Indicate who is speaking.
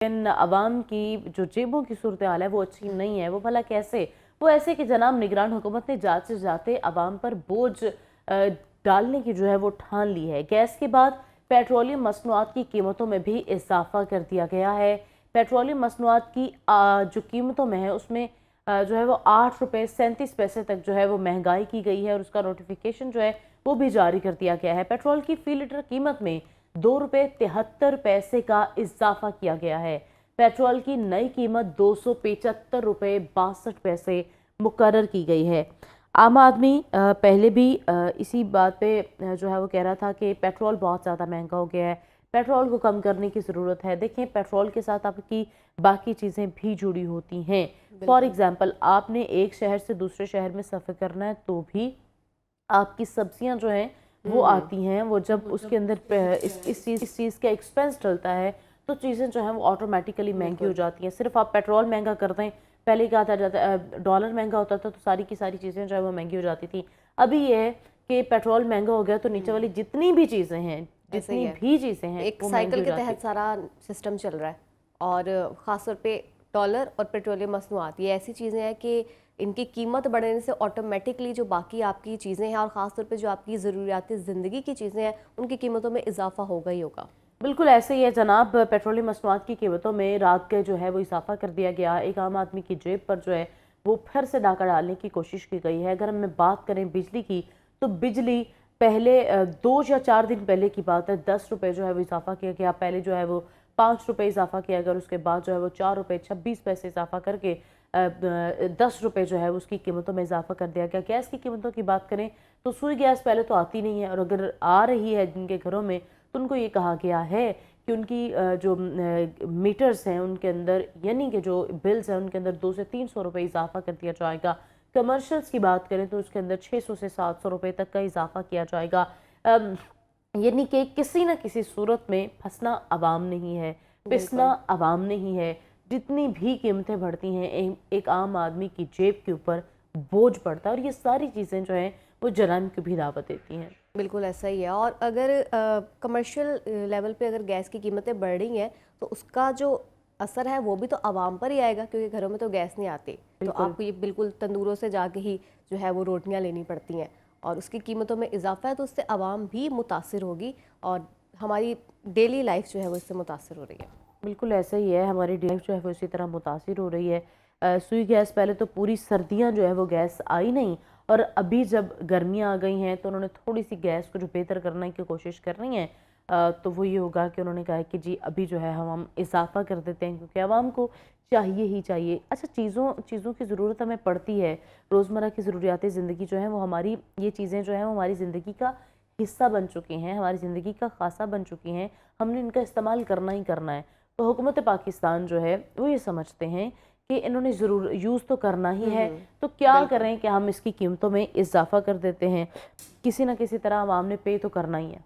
Speaker 1: लेकिन अवाम की जो जेबों की सूरत हाल है वो अच्छी नहीं है। वो भला कैसे? वो ऐसे कि जनाब निगरान हुकूमत ने जाते जाते अवाम पर बोझ डालने की जो है वो ठान ली है। गैस के बाद पेट्रोलियम मसनूआत की कीमतों में भी इजाफा कर दिया गया है। पेट्रोलियम मसनूआत की जो कीमतों में है उसमें जो है वो 8 रुपये 37 पैसे तक जो है वो महंगाई की गई है और उसका नोटिफिकेशन जो है वो भी जारी कर दिया गया है। पेट्रोल की फी लीटर कीमत में 2 रुपये 73 पैसे का इजाफा किया गया है। पेट्रोल की नई कीमत 275 रुपये 62 पैसे मुकर्रर की गई है। आम आदमी पहले भी इसी बात पे जो है वो कह रहा था कि पेट्रोल बहुत ज़्यादा महंगा हो गया है, पेट्रोल को कम करने की ज़रूरत है। देखें, पेट्रोल के साथ आपकी बाकी चीज़ें भी जुड़ी होती हैं। फॉर एग्ज़ाम्पल, आपने एक शहर से दूसरे शहर में सफ़र करना है तो भी आपकी सब्जियां जो हैं वो आती हैं। वो जब उसके अंदर इस चीज़ का एक्सपेंस डलता है तो चीज़ें जो हैं वो ऑटोमेटिकली महंगी हो जाती हैं। सिर्फ आप पेट्रोल महंगा कर दें, पहले क्या था डॉलर महंगा होता था तो सारी की सारी चीज़ें जो है वो महंगी हो जाती थी। अभी ये है कि पेट्रोल महंगा हो गया तो नीचे वाली जितनी भी चीज़ें हैं
Speaker 2: एक साइकिल के तहत सारा सिस्टम चल रहा है। और ख़ासतौर पे डॉलर और पेट्रोलियम मसनूआत ये ऐसी चीज़ें हैं कि इनकी कीमत बढ़ने से ऑटोमेटिकली जो बाकी आपकी चीज़ें हैं और ख़ासतौर पे जो आपकी ज़रूरियात ज़िंदगी की चीज़ें हैं उनकी कीमतों में इजाफा होगा ही होगा।
Speaker 1: बिल्कुल ऐसे ही है जनाब। पेट्रोलियम मसनूआत की कीमतों में रात के जो है वो इजाफा कर दिया गया। एक आम आदमी की जेब पर जो है वो फिर से डाका डालने की कोशिश की गई है। अगर हम बात करें बिजली की तो बिजली पहले 2 या 4 दिन पहले की बात है, 10 रुपये जो है वो इजाफा किया गया। पहले जो है वो 5 रुपये इजाफा किया गया और उसके बाद जो है वो 4 रुपये 26 पैसे इजाफा करके 10 रुपये जो है उसकी कीमतों में इजाफा कर दिया गया। गैस की कीमतों की बात करें तो सुई गैस पहले तो आती नहीं है और अगर आ रही है जिनके घरों में तो उनको ये कहा गया है कि उनकी जो मीटर्स हैं उनके अंदर, यानी कि जो बिल्स हैं उनके अंदर 200 से 300 रुपये इजाफा कर दिया जाएगा। कमर्शियल्स की बात करें तो उसके अंदर 600 से 700 रुपये तक का इजाफा किया जाएगा। यानी कि किसी न किसी सूरत में फंसना अवाम नहीं है, पिसना अवाम नहीं है। जितनी भी कीमतें बढ़ती हैं एक आम आदमी की जेब के ऊपर बोझ पड़ता है और ये सारी चीज़ें जो हैं वो जराइम की भी दावत देती हैं।
Speaker 2: बिल्कुल ऐसा ही है। और अगर कमर्शियल लेवल पे अगर गैस की कीमतें बढ़ रही हैं तो उसका जो असर है वो भी तो आवाम पर ही आएगा, क्योंकि घरों में तो गैस नहीं आती। तो आपको ये बिल्कुल तंदूरों से जाके ही जो है वो रोटियां लेनी पड़ती हैं और उसकी कीमतों में इजाफा है तो उससे आवाम भी मुतासिर होगी और हमारी डेली लाइफ जो है वो इससे मुतासिर हो रही है।
Speaker 1: बिल्कुल ऐसा ही है, हमारी लाइफ जो है वो इसी तरह मुतासिर हो रही है। सुई गैस पहले तो पूरी सर्दियां जो है वो गैस आई नहीं और अभी जब गर्मियां आ गई हैं तो उन्होंने थोड़ी सी गैस को जो बेहतर करने की कोशिश कर रही हैं। तो वो ये होगा कि उन्होंने कहा है कि जी अभी जो है हम इजाफा कर देते हैं क्योंकि आवाम को चाहिए ही चाहिए। अच्छा, चीज़ों की ज़रूरत हमें पड़ती है। रोज़मर्रा की ज़रूरियात ज़िंदगी जो है वो हमारी, ये चीज़ें जो हैं वो हमारी ज़िंदगी का हिस्सा बन चुकी हैं, हमारी ज़िंदगी का खासा बन चुकी हैं। हमने इनका इस्तेमाल करना ही करना है। तो हुकूमत पाकिस्तान जो है वो ये समझते हैं कि इन्होंने ज़रूर यूज़ तो करना ही है, तो क्या करें कि हम इसकी कीमतों में इजाफा कर देते हैं। किसी न किसी तरह आवाम ने पे तो करना ही है।